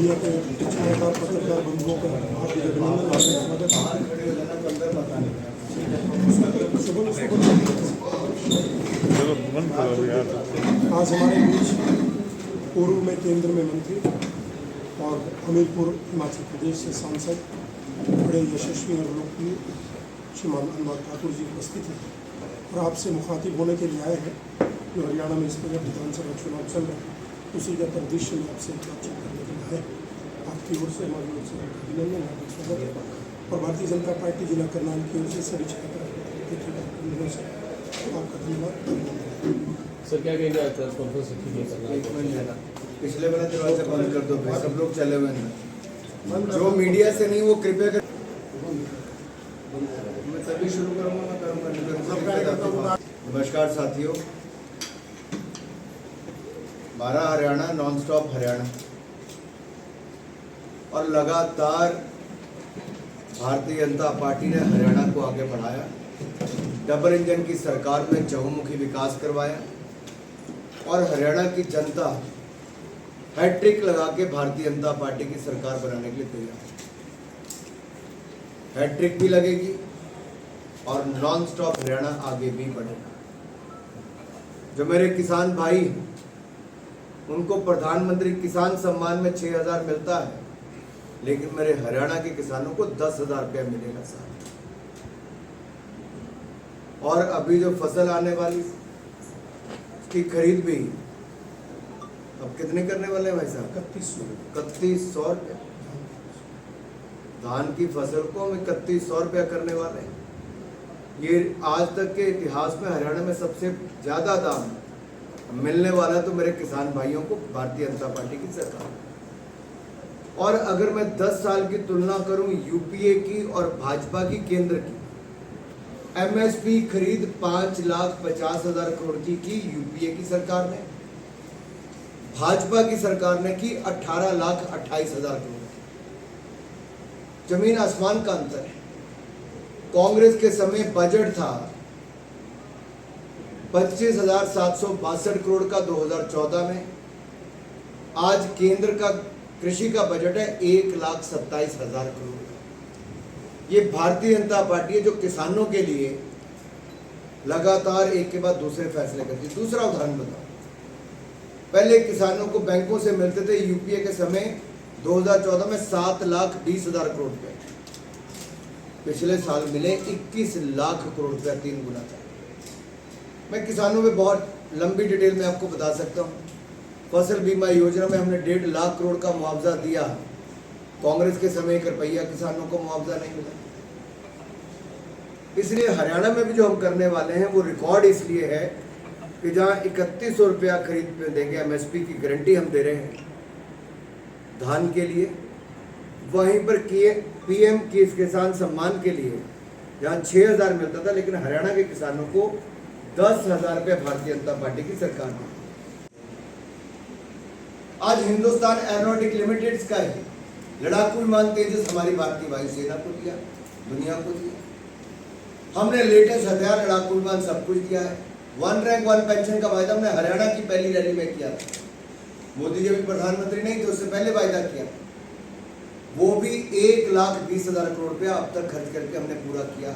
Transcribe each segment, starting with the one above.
Media के छायाकार पत्रकार बंधुओं का हार्दिक अभिनंदन और स्वागत। आज हमारे बीच पूर्व में केंद्र में मंत्री और हमीरपुर हिमाचल प्रदेश से सांसद बड़े यशस्वी और लोकप्रिय श्रीमान अनुराग ठाकुर जी उपस्थित हैं और आपसे मुखातिब होने के लिए आए हैं जो हरियाणा में इस पर विधानसभा चुनाव चल रहा है, उसी का परिदृश्य में आपसे बातचीत करने के लिए आए। आपकी ओर से हमारी ओर से अभिनंदन हार्दिक स्वागत है और भारतीय जनता पार्टी जिला करनाल की ओर से सभी छात्र से आपका धन्यवाद। सर क्या कहेंगे आज प्रेस कॉन्फ्रेंस पिछले वाला दरवाजा बंद कर दो, सब लोग चले हुए हैं। जो मीडिया से नहीं वो कृपया कर, मैं तभी शुरू करूंगा, मैं करूंगा। नमस्कार साथियों, हमारा हरियाणा नॉन स्टॉप हरियाणा और लगातार भारतीय जनता पार्टी ने हरियाणा को आगे बढ़ाया। डबल इंजन की सरकार में चहुमुखी विकास करवाया और हरियाणा की जनता हैट्रिक लगा के भारतीय जनता पार्टी की सरकार बनाने के लिए तैयार है। हैट्रिक भी लगेगी और नॉन स्टॉप हरियाणा आगे भी बढ़ेगा। जो मेरे किसान भाई, उनको प्रधानमंत्री किसान सम्मान में 6,000 मिलता है, लेकिन मेरे हरियाणा के किसानों को 10,000 रुपया मिलेगा साल। और अभी जो फसल आने वाली उसकी खरीद भी अब कितने करने वाले हैं भाई साहब? 3100 रुपया। धान की फसल को हम 3100 रुपया करने वाले हैं। ये आज तक के इतिहास में हरियाणा में सबसे ज्यादा दाम मिलने वाला तो मेरे किसान भाइयों को भारतीय जनता पार्टी की सरकार। और अगर मैं 10 साल की तुलना करूं यूपीए की और भाजपा की केंद्र की, एमएसपी खरीद 5,50,000 करोड़ की यूपीए की सरकार ने, भाजपा की सरकार ने की 18,28,000 करोड़। जमीन आसमान का अंतर है। कांग्रेस के समय बजट था 25,762 करोड़ का 2014 में। आज केंद्र का कृषि का बजट है 1,27,000 करोड़। ये भारतीय जनता पार्टी है जो किसानों के लिए लगातार एक के बाद दूसरे फैसले करती है। दूसरा उदाहरण बताओ, पहले किसानों को बैंकों से मिलते थे यूपीए के समय 2014 में 7,20,000 करोड़ रुपए, पिछले साल मिले 21 लाख करोड़ रुपया, 3 गुना था। मैं किसानों में बहुत लंबी डिटेल में आपको बता सकता हूँ। फसल बीमा योजना में हमने 1.5 लाख करोड़ का मुआवजा दिया। कांग्रेस के समय 1 रुपया किसानों को मुआवजा नहीं मिला। इसलिए हरियाणा में भी जो हम करने वाले हैं वो रिकॉर्ड इसलिए है कि जहां 3100 रुपया खरीद पे देंगे, एमएसपी की गारंटी हम दे रहे हैं धान के लिए, वहीं पर पीएम किसान सम्मान के लिए जहां 6,000 मिलता था, लेकिन हरियाणा के किसानों को 10,000 रुपया भारतीय जनता पार्टी की सरकार ने। आज हिंदुस्तान एरोनॉटिक लिमिटेड का है लड़ाकू विमान तेजस हमारी भारतीय वायुसेना को दिया, दुनिया को दिया। हमने लेटेस्ट हथियार, लड़ाकू विमान, सब कुछ दिया है। 1 रैंक 1 पेंशन का वायदा हमने हरियाणा की पहली रैली में किया था। मोदी जी भी प्रधानमंत्री नहीं थे, उससे पहले वायदा किया, वो भी 1,20,000 करोड़ रुपया अब तक खर्च करके हमने पूरा किया।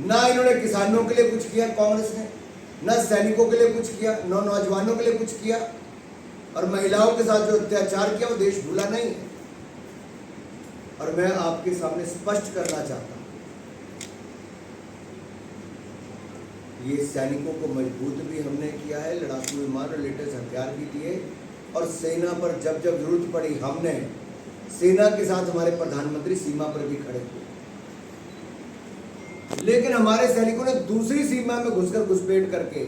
ना इन्होंने किसानों के लिए कुछ किया कांग्रेस ने, ना सैनिकों के लिए कुछ किया, ना नौजवानों के लिए कुछ किया, और महिलाओं के साथ जो अत्याचार किया वो देश भूला नहीं है। और मैं आपके सामने स्पष्ट करना चाहता हूं, ये सैनिकों को मजबूत भी हमने किया है, लड़ाकू विमान और लेटेस्ट हथियार भी दिए, और सेना पर जब जब जरूरत पड़ी हमने सेना के साथ हमारे प्रधानमंत्री सीमा पर भी खड़े हुए। लेकिन हमारे सैनिकों ने दूसरी सीमा में घुसकर घुसपैठ करके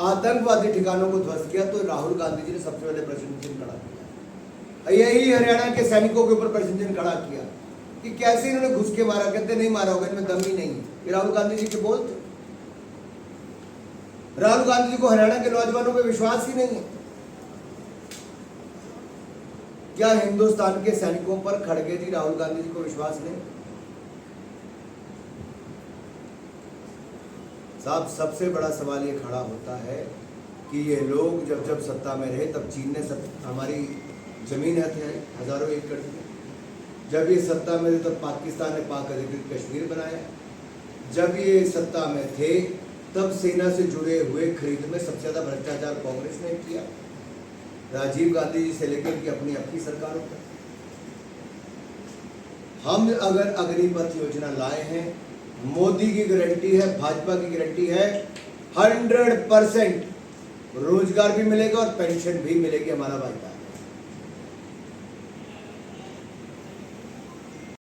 आतंकवादी ठिकानों को ध्वस्त किया, तो राहुल गांधी जी ने सबसे पहले प्रश्न चिन्ह खड़ा किया। यही हरियाणा के सैनिकों के ऊपर प्रश्न चिन्ह खड़ा किया कि कैसे इन्होंने घुस के मारा। कहते नहीं मारा होगा, इनमें दम ही नहीं है। ये राहुल गांधी जी के बोलते। राहुल गांधी जी को हरियाणा के नौजवानों पे विश्वास ही नहीं है। क्या हिंदुस्तान के सैनिकों पर खड़गे जी राहुल गांधी जी को विश्वास नहीं? साहब, सबसे बड़ा सवाल ये खड़ा होता है कि ये लोग जब जब सत्ता में रहे तब चीन ने हमारी जमीन हथियाई हजारों एकड़ में। जब ये सत्ता में थे तब पाकिस्तान ने पाक अधिकृत कश्मीर बनाया। जब ये सत्ता में थे तब सेना से जुड़े हुए खरीद में सबसे ज्यादा भ्रष्टाचार कांग्रेस ने किया, राजीव गांधी जी से लेकर के अपनी सरकारों तक। हम अगर अग्निपथ योजना लाए हैं, मोदी की गारंटी है, भाजपा की गारंटी है, 100% रोजगार भी मिलेगा और पेंशन भी मिलेगी, हमारा वायदा है।